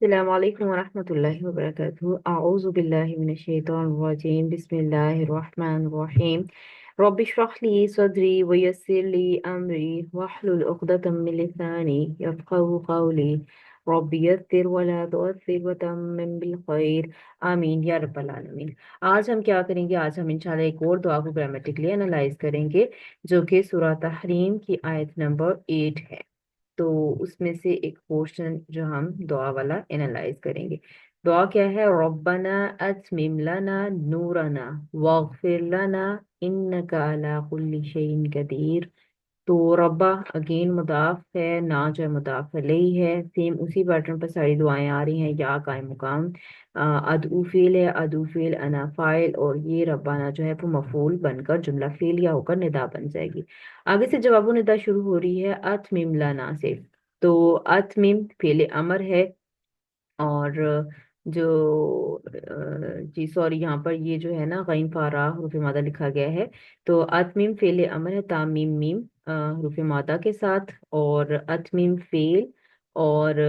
السلام عليكم ورحمة الله وبركاته. أعوذ بالله من الشيطان الرجيم. بسم الله الرحمن الرحيم. رب اشرح لي صدري ويسر لي أمري واحلل عقدة من لساني يفقهوا قولي. رب يسر ولا تعسر وتمم بالخير. आमीन या रब्बल आलमीन। आज हम क्या करेंगे? आज हम इंशाल्लाह एक और दुआ को ग्रामेटिकली एनालाइज करेंगे, जो कि सूरह तहरीम की आयत नंबर 8 है। तो उसमें से एक पोर्शन जो हम दुआ वाला एनालाइज करेंगे। दुआ क्या है? रब्बना अतमिम लना नूरना वगफिर लना इन्नका अला कुल्ली शैइन कदीर। तो रब्बा अगेन मुदाफ है, ना जो है मुदाफ अलैहि है। सेम उसी पैटर्न पर सारी दुआएं आ रही हैं। या कायम मुकाम अदऊ फील है, अदऊ फील अना फाइल, और ये रब्बाना जो है वो मफूल बनकर जुमला फेलिया होकर निदा बन जाएगी। आगे से जवाबो निदा शुरू हो रही है अतमिम लाना से। तो अतमिम फेले अमर है, और जो जी सॉरी, यहाँ पर ये जो है ना गैन फारा हरूफ मादा लिखा गया है। तो अतमीम फेल अमर है, तामीम मीम हरूफ मादा के साथ, और अतमीम फेल, और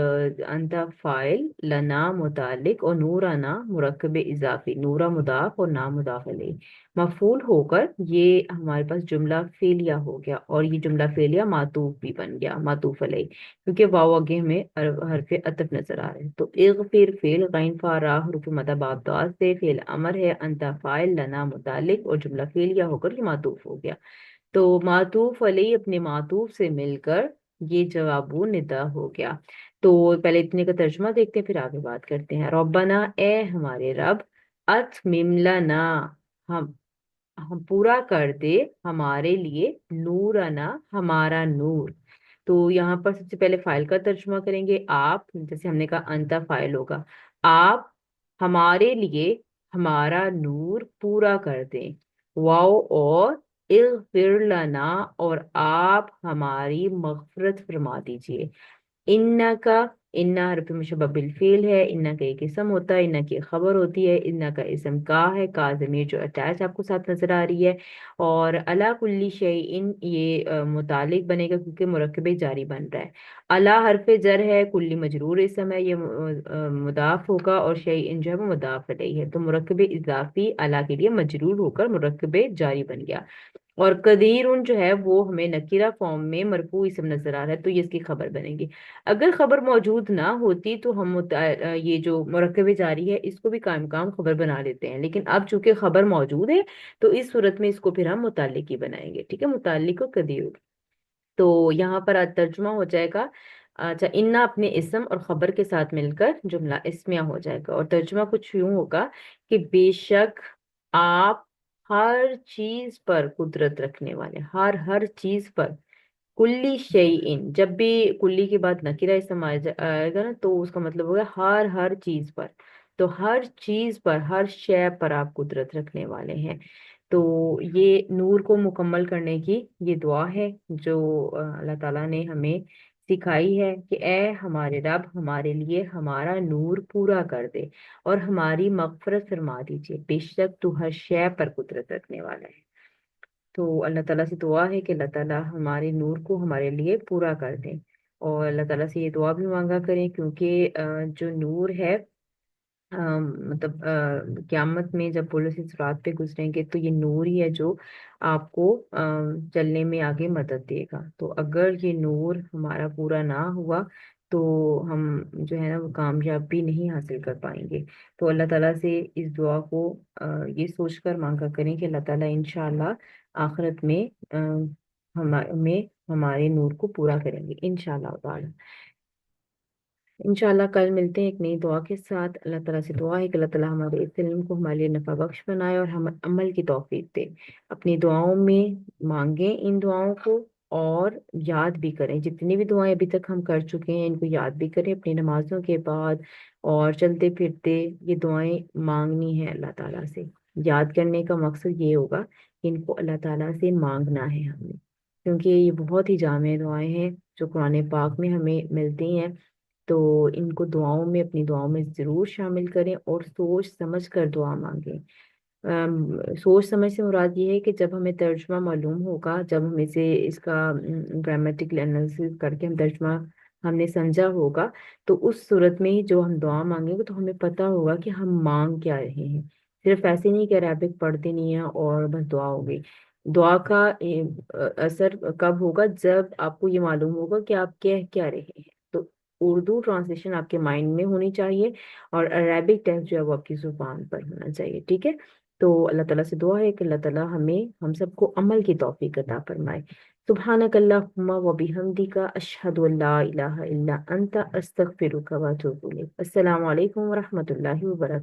अंता फाइल, लना मुतालिक, और नूराना मुरक्कब इजाफी, नूरा मुदाफ और ना मुदाफ अलैह मफूल होकर ये हमारे पास जुमला फेलिया हो गया। और ये जुमला फेलिया मातूफ भी बन गया, मातूफ अलैह, क्योंकि वाव आगे हमें हरफ अतफ नजर आ रहे हैं। तो इग़फिर फेल गैन फारा हरूफ मद बाब दाल से फेल अमर है, अंता फाइल लना मुतालिक, और जुमला फेलिया होकर ये मातूफ हो गया। तो मातूफ अलैहि अपने मातूफ से मिलकर ये जवाबु निदा हो गया। तो पहले इतने का तर्जुमा देखते हैं, फिर आगे बात करते हैं। रब्बना ए हमारे रब, अतमिम लना हम हम पूरा कर दे हमारे लिए, नूरना हमारा नूर। तो यहाँ पर सबसे पहले फाइल का तर्जुमा करेंगे। आप, जैसे हमने कहा अंता फाइल होगा, आप हमारे लिए हमारा नूर पूरा कर दें। वाओ और इग़फिर लना, और आप हमारी मग़फ़िरत फरमा दीजिए। इन्ना का, इन्ना हरफ मुशब्बह बिल फेल है। इन्ना का एक इसम होता है, इन्ना की खबर होती है। इन्ना का इसम का है, का ज़मीर जो अटैच आपको साथ नजर आ रही है। और अला कुल्ली शै इन, ये मुतालिक बनेगा क्योंकि मुरक्कब जारी बन रहा है। अला हरफ जर है, कुल्ली मजरूर इसम है, ये मुदाफ होगा, और शै इन जो है वो मुदाफ अलैहि है। तो मुरक्कब इजाफी अला के लिए मजरूर होकर मुरक्कब जारी बन गया। और कदीर उन जो है वो हमें नकीरा फॉर्म में मरफू इसम नजर आ रहा है, तो ये इसकी खबर बनेगी। अगर खबर मौजूद ना होती तो हम ये जो मुरक्कब जारी है इसको भी कायम काम खबर बना लेते हैं, लेकिन अब चूंकि खबर मौजूद है तो इस सूरत में इसको फिर हम मुताल्लिक ही बनाएंगे। ठीक है, मुताल्लिक और कदीर। तो यहाँ पर आज तर्जुमा हो जाएगा। अच्छा, इन्ना अपने इसम और खबर के साथ मिलकर जुमला इस्मिया हो जाएगा, और तर्जुमा कुछ यूं होगा कि बेशक आप हर चीज पर कुदरत रखने वाले, हर हर चीज पर। कुल्ली शेइन, जब भी कुल्ली के बाद नकीरा इसम आएगा ना, तो उसका मतलब होगा हर हर चीज पर। तो हर चीज पर, हर शय पर आप कुदरत रखने वाले हैं। तो ये नूर को मुकम्मल करने की ये दुआ है जो अल्लाह ताला ने हमें सिखाई है कि ए हमारे रब हमारे लिए हमारा नूर पूरा कर दे, और हमारी मगफरत फरमा दीजिए, बेशक तू हर शय पर कुदरत रखने वाला है। तो अल्लाह ताला से दुआ है कि अल्लाह ताला हमारे नूर को हमारे लिए पूरा कर दें। और अल्लाह ताला से ये दुआ भी मांगा करें, क्योंकि जो नूर है, मतलब क़यामत में जब पुलिस इस रात पे गुजरेंगे तो ये नूर ही है जो आपको चलने में आगे मदद देगा। तो अगर ये नूर हमारा पूरा ना हुआ तो हम जो है ना वो कामयाबी नहीं हासिल कर पाएंगे। तो अल्लाह ताला से इस दुआ को ये सोचकर मांगा करें कि अल्लाह ताला इंशाअल्लाह आखिरत में हमें हमारे नूर को पूरा करेंगे इंशाअल्लाह ताला। इंशाल्लाह कल मिलते हैं एक नई दुआ के साथ। अल्लाह ताला से दुआ है कि अल्लाह ताला हमारे इस इल्म को हमारे लिए नफा बख्श बनाए और हम अमल की तौफीक दे। अपनी दुआओं में मांगे इन दुआओं को, और याद भी करें जितनी भी दुआएं अभी तक हम कर चुके हैं इनको याद भी करें अपनी नमाजों के बाद, और चलते फिरते ये दुआएं मांगनी है अल्लाह ताला से। याद करने का मकसद ये होगा कि इनको अल्लाह ताला से मांगना है हमने, क्योंकि ये बहुत ही जामे दुआएं हैं जो कुरान पाक में हमें मिलती हैं। तो इनको दुआओं में, अपनी दुआओं में जरूर शामिल करें, और सोच समझ कर दुआ मांगें। सोच समझ से मुराद ये है कि जब हमें तर्जुमा मालूम होगा, जब हम इसे इसका ग्रामेटिकल एनालिसिस करके हम तर्जुमा ہم نے سمجھا ہوگا تو اس صورت میں جو ہم دعا مانگیں گے تو ہمیں پتا ہوگا کہ ہم مانگ کیا رہے ہیں۔ صرف ایسے نہیں کہ عربک پڑھتے نہیں ہیں اور بس دعا ہو گئی۔ دعا کا اثر کب ہوگا؟ جب آپ کو یہ معلوم ہوگا کہ آپ کہہ کیا رہے ہیں۔ تو اردو ٹرانسلیشن آپ کے مائنڈ میں ہونی چاہیے اور عربک ٹیکسٹ جو ہے وہ آپ کی زبان پر ہونا چاہیے، ٹھیک ہے؟ تو اللہ تعالیٰ سے دعا ہے کہ اللہ تعالیٰ ہم سب کو عمل کی توفیق عطا فرمائے۔ سبحانک اللہم و بحمدک، اشہد ان لا الہ الا انت، استغفرک و اتوب الیک۔ السلام علیکم ورحمۃ اللہ وبرکاتہ۔